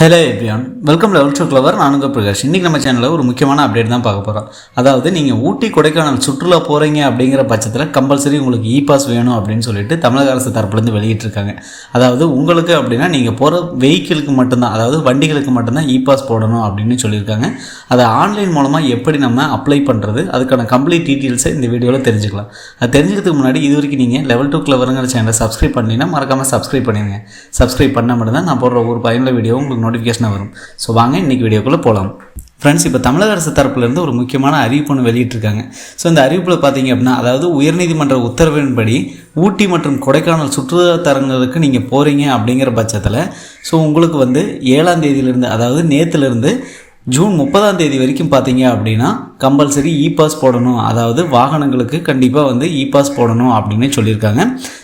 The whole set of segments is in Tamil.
Hello everyone, welcome level to clever. நான் உங்கள் பிரகாஷ். இன்றைக்கி நம்ம சேனலில் ஒரு முக்கியமான அப்டேட் தான் பார்க்க போகிறோம். அதாவது நீங்கள் ஊட்டி கொடைக்கானல் சுற்றுலா போகிறீங்க அப்படிங்கிற பட்சத்தில் கம்பல்சரி உங்களுக்கு இ பாஸ் வேணும் அப்படின்னு சொல்லிட்டு தமிழக அரசு தரப்புலேருந்து வெளியிட்டிருக்காங்க. அதாவது உங்களுக்கு அப்படின்னா நீங்கள் போகிற வெஹிக்கிளுக்கு மட்டும்தான், அதாவது வண்டிகளுக்கு மட்டும்தான் இ பாஸ் போடணும் அப்படின்னு சொல்லியிருக்காங்க. அதை ஆன்லைன் மூலமாக எப்படி நம்ம அப்ளை பண்ணுறது, அதுக்கான கம்ப்ளீட் டீட்டெயில்ஸை இந்த வீடியோவில் தெரிஞ்சுக்கலாம். அது தெரிஞ்சுக்கிறதுக்கு முன்னாடி இது வரைக்கும் நீங்கள் லெவல் டு கிளவருங்கிற சேனலை சப்ஸ்கிரைப் பண்ணிங்கன்னா மறக்காமல் சப்ஸ்கிரைப் பண்ணிடுங்க. சப்ஸ்கிரைப் பண்ண மட்டும்தான் நான் போடுற ஒரு பயனுள்ள வீடியோ உங்களுக்கு நோட்டிஃபிகேஷனாக வரும். ஸோ வாங்க இன்றைக்கி வீடியோக்குள்ளே போகலாம். ஃப்ரெண்ட்ஸ், இப்போ தமிழக அரசு தரப்புலேருந்து ஒரு முக்கியமான அறிவிப்பு ஒன்று வெளியிட்டிருக்காங்க. ஸோ இந்த அறிவிப்பில் பார்த்தீங்க அப்படின்னா, அதாவது உயர்நீதிமன்ற உத்தரவின்படி ஊட்டி மற்றும் கொடைக்கானல் சுற்றுலா தலங்களுக்கு நீங்கள் போகிறீங்க அப்படிங்கிற பட்சத்தில் ஸோ உங்களுக்கு வந்து 7ஆம் தேதியிலிருந்து, அதாவது நேற்றுலேருந்து ஜூன் 30ஆம் தேதி வரைக்கும் பார்த்தீங்க அப்படின்னா கம்பல்சரி இ பாஸ் போடணும். அதாவது வாகனங்களுக்கு கண்டிப்பாக வந்து இ பாஸ் போடணும் அப்படின்னு சொல்லியிருக்காங்க.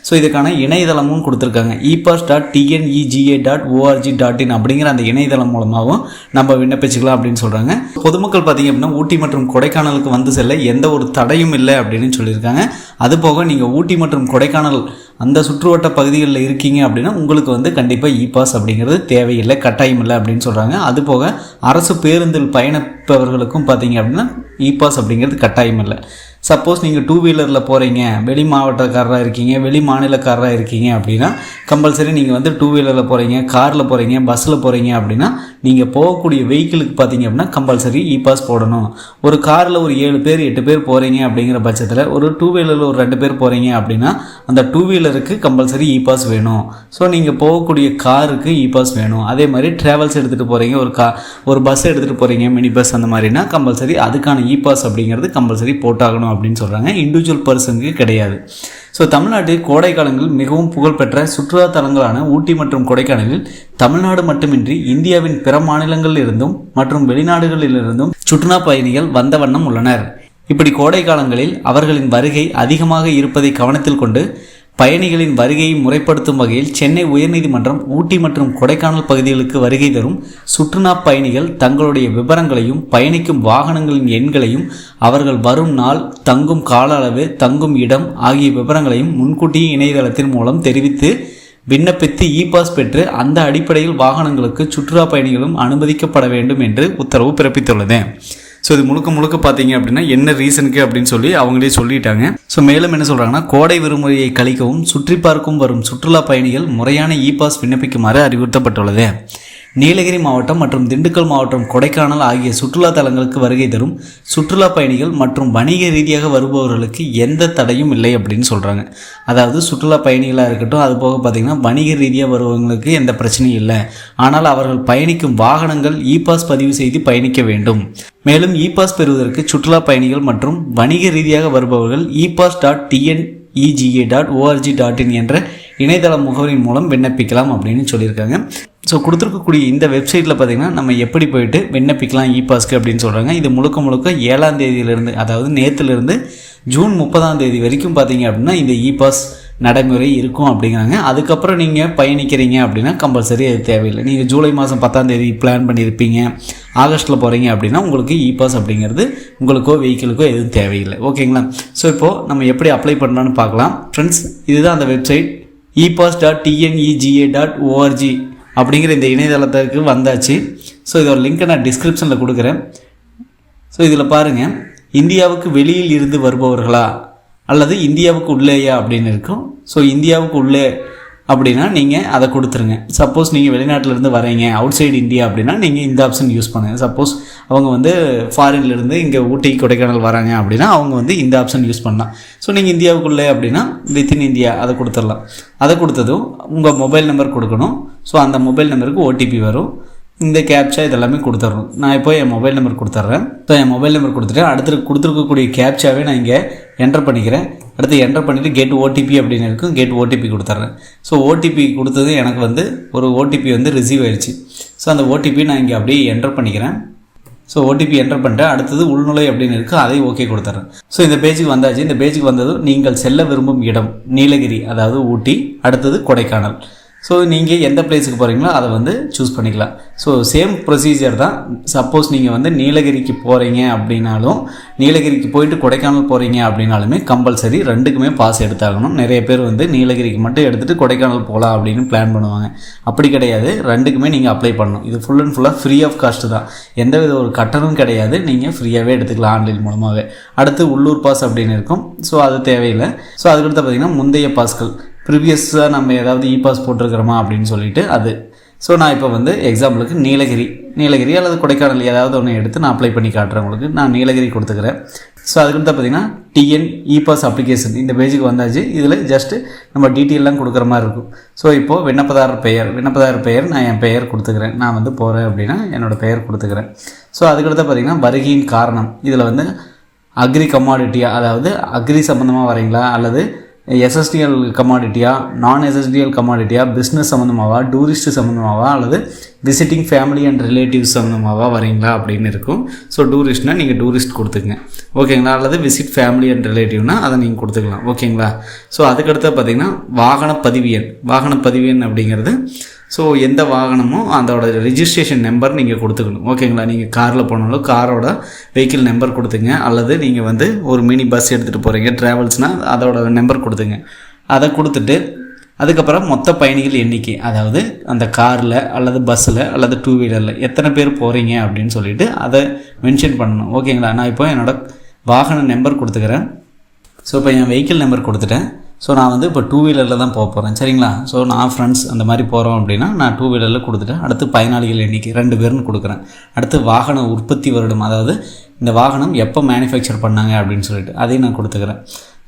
ஸோ இதுக்கான இணையதளமும் கொடுத்துருக்காங்க. epass.tnega.org.in அப்படிங்கிற அந்த இணையதளம் மூலமாகவும் நம்ம விண்ணப்பிச்சுக்கலாம் அப்படின்னு சொல்கிறாங்க. பொதுமக்கள் பார்த்தீங்க அப்படின்னா ஊட்டி மற்றும் கொடைக்கானலுக்கு வந்து செல்ல எந்த ஒரு தடையும் இல்லை அப்படின்னு சொல்லியிருக்காங்க. அதுபோக நீங்கள் ஊட்டி மற்றும் கொடைக்கானல் அந்த சுற்றுவட்ட பகுதிகளில் இருக்கீங்க அப்படின்னா உங்களுக்கு வந்து கண்டிப்பாக இ பாஸ் அப்படிங்கிறது தேவையில்லை, கட்டாயம் இல்லை அப்படின்னு சொல்கிறாங்க. அதுபோக அரசு பேருந்தில் பயணிப்பவர்களுக்கும் பார்த்தீங்க அப்படின்னா இ பாஸ் அப்படிங்கிறது கட்டாயம் இல்லை. சப்போஸ் நீங்கள் 2 வீலரில் போகிறீங்க, வெளி மாவட்டக்காரராக இருக்கீங்க, வெளி மாநிலக்காரராக இருக்கீங்க அப்படின்னா கம்பல்சரி நீங்கள் வந்து 2 வீலரில் போகிறீங்க, காரில் போகிறீங்க, பஸ்ஸில் போகிறீங்க அப்படின்னா நீங்கள் போகக்கூடிய வெஹிக்கிளுக்கு பார்த்தீங்க அப்படின்னா கம்பல்சரி இ பாஸ் போடணும். ஒரு காரில் ஒரு 7 பேர் 8 பேர் போகிறீங்க அப்படிங்கிற பட்சத்தில் ஒரு 2 வீலரில் ஒரு 2 பேர் போகிறீங்க அப்படின்னா அந்த 2 வீலருக்கு கம்பல்சரி இ பாஸ் வேணும். ஸோ நீங்கள் போகக்கூடிய காருக்கு இ பாஸ் வேணும். அதே மாதிரி ட்ராவல்ஸ் எடுத்துகிட்டு போகிறீங்க, ஒரு பஸ் எடுத்துகிட்டு போகிறீங்க, மினி பஸ் அந்த மாதிரினா கம்பல்சரி அதுக்கான இ பாஸ் அப்படிங்கிறது கம்பல்சரி போட்டாகணும் அப்படின்னு சொல்கிறாங்க. இண்டிவிஜுவல் பர்சனுக்கு கிடையாது. ஸோ தமிழ்நாட்டில் கோடை காலங்களில் மிகவும் புகழ்பெற்ற சுற்றுலா தலங்களான ஊட்டி மற்றும் கொடைக்கானலில் தமிழ்நாடு மட்டுமின்றி இந்தியாவின் பிற மாநிலங்களில் இருந்தும் மற்றும் வெளிநாடுகளில் இருந்தும் சுற்றுலா பயணிகள் வந்த வண்ணம் உள்ளனர். இப்படி கோடை காலங்களில் அவர்களின் வருகை அதிகமாக இருப்பதை கவனத்தில் கொண்டு பயணிகளின் வருகையை முறைப்படுத்தும் வகையில் சென்னை உயர்நீதிமன்றம் ஊட்டி மற்றும் கொடைக்கானல் பகுதிகளுக்கு வருகை தரும் சுற்றுலா பயணிகள் தங்களுடைய விவரங்களையும் பயணிக்கும் வாகனங்களின் எண்களையும் அவர்கள் வரும் நாள், தங்கும் கால அளவு, தங்கும் இடம் ஆகிய விவரங்களையும் முன்கூட்டியே இணையதளத்தின் மூலம் தெரிவித்து விண்ணப்பித்து இ பாஸ் பெற்று அந்த அடிப்படையில் வாகனங்களுக்கு சுற்றுலா பயணிகளும் அனுமதிக்கப்பட வேண்டும் என்று உத்தரவு பிறப்பித்துள்ளது. ஸோ இது முழுக்க பார்த்தீங்க அப்படின்னா என்ன ரீசனுக்கு அப்படின்னு சொல்லி அவங்களே சொல்லிட்டாங்க. ஸோ மேலும் என்ன சொல்கிறாங்கன்னா, கோடை விடுமுறையை கழிக்கவும் சுற்றி பார்க்கும் வரும் சுற்றுலா பயணிகள் முறையான இ பாஸ் விண்ணப்பிக்குமாறு அறிவுறுத்தப்பட்டுள்ளது. நீலகிரி மாவட்டம் மற்றும் திண்டுக்கல் மாவட்டம், கொடைக்கானல் ஆகிய சுற்றுலா தலங்களுக்கு வருகை தரும் சுற்றுலா பயணிகள் மற்றும் வணிக ரீதியாக வருபவர்களுக்கு எந்த தடையும் இல்லை அப்படின்னு சொல்கிறாங்க. அதாவது சுற்றுலா பயணிகளாக இருக்கட்டும், அது போக பார்த்திங்கன்னா வணிக ரீதியாக வருபவங்களுக்கு எந்த பிரச்சனையும் இல்லை. ஆனால் அவர்கள் பயணிக்கும் வாகனங்கள் இ பாஸ் பதிவு செய்து பயணிக்க வேண்டும். மேலும் இ பாஸ் பெறுவதற்கு சுற்றுலா பயணிகள் மற்றும் வணிக ரீதியாக வருபவர்கள் epass.tnega.org.in என்ற இணையதள முகவரின் மூலம் விண்ணப்பிக்கலாம் அப்படின்னு சொல்லியிருக்காங்க. ஸோ கொடுத்துருக்கக்கூடிய இந்த வெப்சைட்டில் பார்த்திங்கன்னா நம்ம எப்படி போயிட்டு விண்ணப்பிக்கலாம் இ பாஸ்க்கு அப்படின்னு சொல்கிறாங்க. இது முழுக்க 7ஆம் தேதியிலிருந்து, அதாவது நேற்றுலேருந்து ஜூன் 30ஆம் தேதி வரைக்கும் பார்த்தீங்க அப்படின்னா இந்த இ பாஸ் நடைமுறை இருக்கும் அப்படிங்கிறாங்க. அதுக்கப்புறம் நீங்கள் பயணிக்கிறீங்க அப்படின்னா கம்பல்சரி அது தேவையில்லை. நீங்கள் ஜூலை மாதம் 10ஆம் தேதி பிளான் பண்ணியிருப்பீங்க, ஆகஸ்ட்டில் போகிறீங்க அப்படின்னா உங்களுக்கு இ பாஸ் அப்படிங்கிறது உங்களுக்கோ வெஹிக்கிளுக்கோ எதுவும் தேவையில்லை. ஓகேங்களா? ஸோ இப்போது நம்ம எப்படி அப்ளை பண்ணலான்னு பார்க்கலாம். ஃப்ரெண்ட்ஸ், இதுதான் அந்த வெப்சைட் epass.tnega.org அப்படிங்கிற இந்த இணையதளத்துக்கு வந்தாச்சு. ஸோ இதோட லிங்க்கை நான் டிஸ்கிரிப்ஷனில் கொடுக்குறேன். ஸோ இதில் பாருங்கள், இந்தியாவுக்கு வெளியில் இருந்து வருபவர்களா அல்லது இந்தியாவுக்கு உள்ளேயா அப்படின்னு இருக்கும். ஸோ இந்தியாவுக்கு உள்ளே அப்படின்னா நீங்கள் அதை கொடுத்துருங்க. சப்போஸ் நீங்கள் வெளிநாட்டிலேருந்து வரீங்க, அவுட் சைடு இந்தியா அப்படின்னா நீங்கள் இந்த ஆப்ஷன் யூஸ் பண்ணுங்கள். சப்போஸ் அவங்க வந்து ஃபாரின்லேருந்து இங்கே ஊட்டி கொடைக்கானல் வராங்க அப்படின்னா அவங்க வந்து இந்த ஆப்ஷன் யூஸ் பண்ணலாம். ஸோ நீங்கள் இந்தியாவுக்குள்ளே அப்படின்னா வித்தின் இந்தியா அதை கொடுத்துடலாம். அதை கொடுத்ததும் உங்கள் மொபைல் நம்பர் கொடுக்கணும். ஸோ அந்த மொபைல் நம்பருக்கு ஓடிபி வரும். இந்த கேப்சா இதெல்லாமே கொடுத்துட்றோம். நான் இப்போ என் மொபைல் நம்பர் கொடுத்துட்றேன். ஸோ என் மொபைல் நம்பர் கொடுத்துட்டேன். அடுத்து கொடுத்துருக்கக்கூடிய கேப்சாவே நான் இங்கே என்டர் பண்ணிக்கிறேன். அடுத்து என்டர் பண்ணிவிட்டு கெட் ஓடிபி அப்படின்னு இருக்கும், கெட் ஓடிபி கொடுத்துட்றேன். ஸோ ஓடிபி கொடுத்தது எனக்கு வந்து ஒரு ஓடிபி வந்து ரிசீவ் ஆயிடுச்சு. ஸோ அந்த ஓடிபி நான் இங்கே அப்படியே என்டர் பண்ணிக்கிறேன். ஸோ ஓடிபி என்டர் பண்ணிட்டேன். அடுத்தது உள்நுழை அப்படின்னு இருக்குது, அதையும் ஓகே கொடுத்துட்றேன். ஸோ இந்த பேஜுக்கு வந்தாச்சு. இந்த பேஜுக்கு வந்ததும் நீங்கள் செல்ல விரும்பும் இடம் நீலகிரி, அதாவது ஊட்டி, அடுத்தது கொடைக்கானல். ஸோ நீங்கள் எந்த பிளேஸுக்கு போகிறீங்களோ அதை வந்து சூஸ் பண்ணிக்கலாம். ஸோ சேம் ப்ரொசீஜர் தான். சப்போஸ் நீங்கள் வந்து நீலகிரிக்கு போகிறீங்க அப்படின்னாலும், நீலகிரிக்கு போயிட்டு கொடைக்கானல் போகிறீங்க அப்படின்னாலுமே கம்பல்சரி ரெண்டுக்குமே பாஸ் எடுத்தாகணும். நிறைய பேர் வந்து நீலகிரிக்கு மட்டும் எடுத்துகிட்டு கொடைக்கானல் போகலாம் அப்படின்னு பிளான் பண்ணுவாங்க. அப்படி கிடையாது, ரெண்டுக்குமே நீங்கள் அப்ளை பண்ணணும். இது ஃபுல் அண்ட் ஃபுல்லாக ஃப்ரீ ஆஃப் காஸ்ட்டு தான். எந்தவித ஒரு கட்டணமும் கிடையாது. நீங்கள் ஃப்ரீயாகவே எடுத்துக்கலாம் ஆன்லைன் மூலமாகவே. அடுத்து உள்ளூர் பாஸ் அப்படின்னு இருக்கும். ஸோ அது தேவையில்லை. ஸோ அதுக்கடுத்து பார்த்திங்கன்னா முந்தைய பாஸ்கள், ப்ரீவியஸாக நம்ம ஏதாவது இ பாஸ் போட்டிருக்கிறோமா அப்படின்னு சொல்லிட்டு அது. ஸோ நான் இப்போ வந்து எக்ஸாம்பிளுக்கு நீலகிரி அல்லது கொடைக்கானல் ஏதாவது ஒன்று எடுத்து நான் அப்ளை பண்ணி காட்டுறேன் உங்களுக்கு. நான் நீலகிரி கொடுத்துக்கிறேன். ஸோ அதுக்கடுத்து பார்த்திங்கன்னா டிஎன் இ பாஸ் அப்ளிகேஷன் இந்த பேஜுக்கு வந்தாச்சு. இதில் ஜஸ்ட்டு நம்ம டீட்டெயிலெலாம் கொடுக்குற மாதிரி இருக்கும். ஸோ இப்போது விண்ணப்பதாரர் பெயர் நான் என் பெயர் கொடுத்துக்கிறேன். நான் வந்து போகிறேன் அப்படின்னா என்னோடய பெயர் கொடுத்துக்கிறேன். ஸோ அதுக்கடுத்து பார்த்திங்கன்னா வருகையின் காரணம், இதில் வந்து அக்ரி கமாடிட்டியா, அதாவது அக்ரி சம்மந்தமாக வரீங்களா, அல்லது எஸ்எஸ்டிஎல் கமாடிட்டியா, நான் எஸ்எஸ்டிஎல் கமாடிட்டியா, பிஸ்னஸ் சம்மந்தமாவா, டூரிஸ்ட்டு சம்மந்தமாவா, அல்லது விசிட்டிங் ஃபேமிலி அண்ட் ரிலேட்டிவ்ஸ் சம்மந்தமாவா வரீங்களா அப்படின்னு இருக்கும். ஸோ டூரிஸ்ட்னால் நீங்கள் டூரிஸ்ட் கொடுத்துக்குங்க, ஓகேங்களா. அல்லது விசிட் ஃபேமிலி அண்ட் ரிலேட்டிவ்னால் அதை நீங்கள் கொடுத்துக்கலாம், ஓகேங்களா. ஸோ அதுக்கடுத்து பார்த்திங்கன்னா வாகன பதிவு எண் அப்படிங்கிறது, ஸோ எந்த வாகனமோ அதோட ரிஜிஸ்ட்ரேஷன் நம்பர் நீங்கள் கொடுத்துக்கணும், ஓகேங்களா. நீங்கள் காரில் போனாலும் காரோட வெஹிக்கிள் நம்பர் கொடுத்துங்க. அல்லது நீங்கள் வந்து ஒரு மினி பஸ் எடுத்துகிட்டு போகிறீங்க ட்ராவல்ஸ்னால் அதோட நம்பர் கொடுத்துங்க. அதை கொடுத்துட்டு அதுக்கப்புறம் மொத்த பயணிகள் எண்ணிக்கை, அதாவது அந்த காரில் அல்லது பஸ்ஸில் அல்லது டூ வீலரில் எத்தனை பேர் போகிறீங்க அப்படின்னு சொல்லிவிட்டு அதை மென்ஷன் பண்ணணும், ஓகேங்களா. நான் இப்போ என்னோடய வாகன நம்பர் கொடுத்துக்கிறேன். ஸோ இப்போ என் வெஹிக்கிள் நம்பர் கொடுத்துட்டேன். ஸோ நான் வந்து இப்போ டூ வீலரில் தான் போக போகிறேன், சரிங்களா. ஸோ நான் ஃப்ரெண்ட்ஸ் அந்த மாதிரி போகிறோம் அப்படின்னா நான் டூ வீலரில் கொடுத்துட்டேன். அடுத்து பயனாளிகள் எண்ணிக்கை 2 பேர்னு கொடுக்குறேன். அடுத்து வாகன உற்பத்தி வருடம், அதாவது இந்த வாகனம் எப்போ மேனுஃபேக்சர் பண்ணாங்க அப்படின்னு சொல்லிட்டு அதையும் நான் கொடுத்துக்கிறேன்.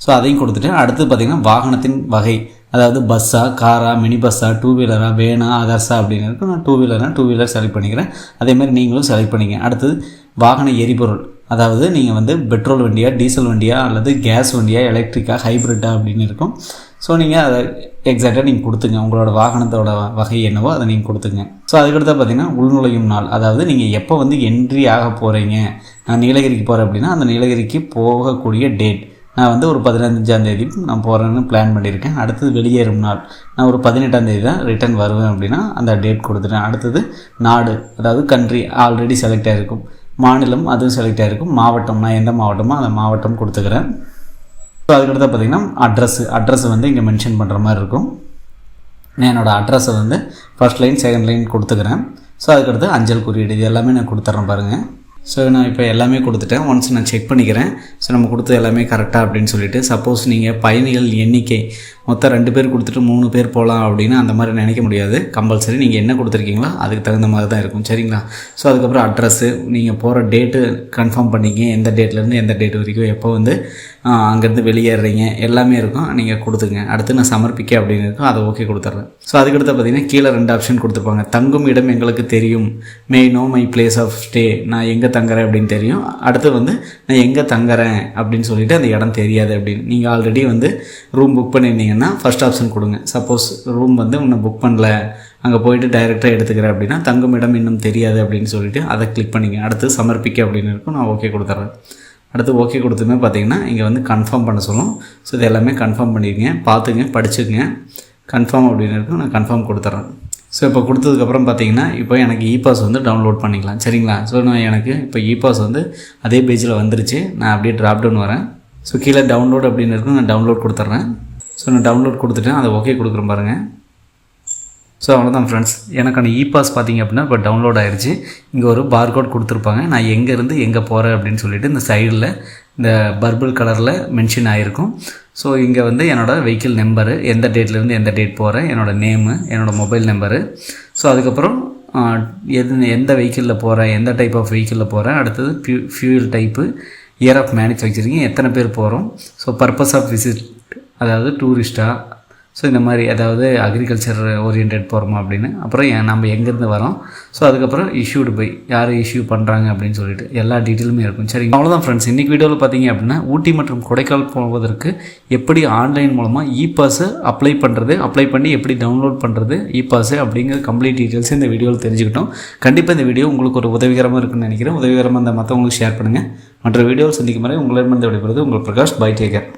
ஸோ அதையும் கொடுத்துட்டேன். அடுத்து பார்த்திங்கன்னா வாகனத்தின் வகை, அதாவது பஸ்ஸா, காரா, மினி பஸ்ஸா, டூ வீலரா, வேனா, ஆதர்ஸா அப்படின்னு இருக்கும். நான் டூ வீலர் செலக்ட் பண்ணிக்கிறேன். அதேமாதிரி நீங்களும் செலக்ட் பண்ணிங்க. அடுத்தது வாகன எரிபொருள், அதாவது நீங்கள் வந்து பெட்ரோல் வண்டியா, டீசல் வண்டியா, அல்லது கேஸ் வண்டியா, எலக்ட்ரிக்கா, ஹைப்ரிட்டா அப்படின்னு இருக்கும். ஸோ நீங்கள் அதை எக்ஸாக்டாக நீங்கள் கொடுத்துங்க. உங்களோட வாகனத்தோட வகை என்னவோ அதை நீங்கள் கொடுத்துங்க. ஸோ அதுக்கடுத்து பார்த்திங்கன்னா உள்நுழையும் நாள், அதாவது நீங்கள் எப்போ வந்து என்ட்ரி ஆக போகிறீங்க. நான் நீலகிரிக்கு போகிறேன் அப்படின்னா அந்த நீலகிரிக்கு போகக்கூடிய டேட் நான் வந்து ஒரு 15ஆம் தேதி நான் போகிறேன்னு பிளான் பண்ணியிருக்கேன். அடுத்தது வெளியேறும் நாள், நான் ஒரு 18ஆம் தேதி தான் ரிட்டர்ன் வருவேன் அப்படின்னா அந்த டேட் கொடுத்துட்டேன். அடுத்தது நாடு, அதாவது கண்ட்ரி ஆல்ரெடி செலக்ட் ஆகிருக்கும். மாநிலம் அதுவும் செலக்ட் ஆகிருக்கும். மாவட்டம், நான் எந்த மாவட்டமோ அந்த மாவட்டம் கொடுத்துக்கிறேன். ஸோ அதுக்கடுத்து பார்த்திங்கன்னா அட்ரஸ் வந்து இங்கே மென்ஷன் பண்ணுற மாதிரி இருக்கும். நான் என்னோடய அட்ரஸை வந்து ஃபர்ஸ்ட் லைன் செகண்ட் லைன் கொடுத்துக்கிறேன். ஸோ அதுக்கடுத்து அஞ்சல் குறியீடு இது எல்லாமே நான் கொடுத்துட்றேன் பாருங்கள். ஸோ நான் இப்போ எல்லாமே கொடுத்துட்டேன். ஒன்ஸ் நான் செக் பண்ணிக்கிறேன். ஸோ நம்ம கொடுத்தது எல்லாமே கரெக்டாக அப்படின்னு சொல்லிட்டு. சப்போஸ் நீங்கள் பயணிகள் எண்ணிக்கை மொத்தம் 2 பேர் கொடுத்துட்டு 3 பேர் போகலாம் அப்படின்னு அந்த மாதிரி நினைக்க முடியாது. கம்பல்சரி நீங்கள் என்ன கொடுத்துருக்கீங்களோ அதுக்கு தகுந்த மாதிரி தான் இருக்கும், சரிங்களா. ஸோ அதுக்கப்புறம் அட்ரஸ்ஸு, நீங்கள் போகிற டேட்டு கன்ஃபார்ம் பண்ணிங்க, எந்த டேட்லேருந்து எந்த டேட் வரைக்கும், எப்போ வந்து அங்கேருந்து வெளியேறீங்க எல்லாமே இருக்கும், நீங்கள் கொடுத்துங்க. அடுத்து நான் சமர்ப்பிக்க அப்படின்னு இருக்கும், அதை ஓகே கொடுத்துட்றேன். ஸோ அதுக்கடுத்து பார்த்திங்கன்னா கீழே 2 ஆப்ஷன் கொடுத்துருப்பாங்க. தங்கும் இடம் எங்களுக்கு தெரியும், may know my place of stay, நான் எங்கே தங்குறேன் அப்படின்னு தெரியும். அடுத்து வந்து நான் எங்கே தங்குறேன் அப்படின்னு சொல்லிட்டு அந்த இடம் தெரியாது அப்படின்னு. நீங்கள் ஆல்ரெடி வந்து ரூம் புக் பண்ணியிருந்தீங்கன்னா ஃபர்ஸ்ட் ஆப்ஷன் கொடுங்க. சப்போஸ் ரூம் வந்து இன்னும் புக் பண்ணல, அங்கே போயிட்டு டைரெக்டாக எடுத்துக்கிறேன் அப்படின்னா தங்கும் இடம் இன்னும் தெரியாது அப்படின்னு சொல்லிட்டு அதை கிளிக் பண்ணிங்க. அடுத்து சமர்ப்பிக்க அப்படின்னு இருக்கும், நான் ஓகே கொடுத்துட்றேன். அடுத்து ஓகே கொடுத்துமே பார்த்தீங்கன்னா இங்கே வந்து கன்ஃபார்ம் பண்ண சொல்லும். ஸோ இது எல்லாமே கன்ஃபார்ம் பண்ணிடுங்க, பார்த்துங்க, படிச்சுக்கங்க. கன்ஃபார்ம் அப்படின்னு இருக்கும், நான் கன்ஃபார்ம் கொடுத்துட்றேன். ஸோ இப்போ கொடுத்ததுக்கப்புறம் பார்த்தீங்கன்னா இப்போ எனக்கு இ பாஸ் வந்து டவுன்லோட் பண்ணிக்கலாம், சரிங்களா. ஸோ நான் எனக்கு இப்போ இ பாஸ் வந்து அதே பேஜில் வந்துருச்சு. நான் அப்படியே ட்ராப் டவுன் வரேன். ஸோ கீழே டவுன்லோட் அப்படின்னு இருக்கும், நான் டவுன்லோட் கொடுத்துட்றேன். ஸோ நான் டவுன்லோட் கொடுத்துட்டேன், அதை ஓகே கொடுக்குறேன் பாருங்கள். ஸோ அவ்வளோதான் ஃப்ரெண்ட்ஸ், எனக்கான இ பாஸ் பார்த்திங்க அப்படின்னா இப்போ டவுன்லோட் ஆகிடுச்சு. இங்கே ஒரு பார்கோட் கொடுத்துருப்பாங்க, நான் எங்கேருந்து எங்கே போகிறேன் அப்படின்னு சொல்லிட்டு இந்த சைடில் இந்த பர்பிள் கலரில் மென்ஷன் ஆகிருக்கும். ஸோ இங்கே வந்து என்னோடய வெஹிக்கிள் நம்பரு, எந்த டேட்லேருந்து எந்த டேட் போகிறேன், என்னோடய நேமு, என்னோடய மொபைல் நம்பரு. ஸோ அதுக்கப்புறம் எந்த வெஹிக்கிளில் போகிறேன், எந்த டைப் ஆஃப் வெஹிக்கிளில் போகிறேன், அடுத்தது fuel type, year of manufacturing, எத்தனை பேர் போகிறோம், ஸோ பர்பஸ் ஆஃப் விசிட், அதாவது டூரிஸ்ட்டாக, ஸோ இந்த மாதிரி அதாவது அக்ரிகல்ச்சர் ஓரியன்ட் போகிறோமா அப்படின்னு. அப்புறம் நம்ம எங்கேருந்து வரோம், ஸோ அதுக்கப்புறம் இஷ்யூடு பை யார் இஷ்யூ பண்ணுறாங்க அப்படின்னு சொல்லிட்டு எல்லா டீட்டெயிலுமே இருக்கும், சரி. அவ்வளோதான் ஃப்ரெண்ட்ஸ், இன்றைக்கி வீடியோவில் பார்த்தீங்க அப்படின்னா ஊட்டி மற்றும் கொடைக்கானல் போவதற்கு எப்படி ஆன்லைன் மூலமாக இ பாஸை அப்ளை பண்ணி எப்படி டவுன்லோட் பண்ணுறது இ பாஸு அப்படிங்கிற கம்ப்ளீட் டீட்டெயில்ஸ் இந்த வீடியோவில் தெரிஞ்சுக்கிட்டோம். கண்டிப்பாக இந்த வீடியோ உங்களுக்கு ஒரு உதவிகரமாக இருக்குன்னு நினைக்கிறேன். உதவிகரமாக இந்த மற்றவங்களுக்கு ஷேர் பண்ணுங்கள். மற்ற வீடியோவில் சந்திக்கும் வரை உங்களிடமிருந்து விடைபெறுவது உங்கள் பிரகாஷ். By, take care.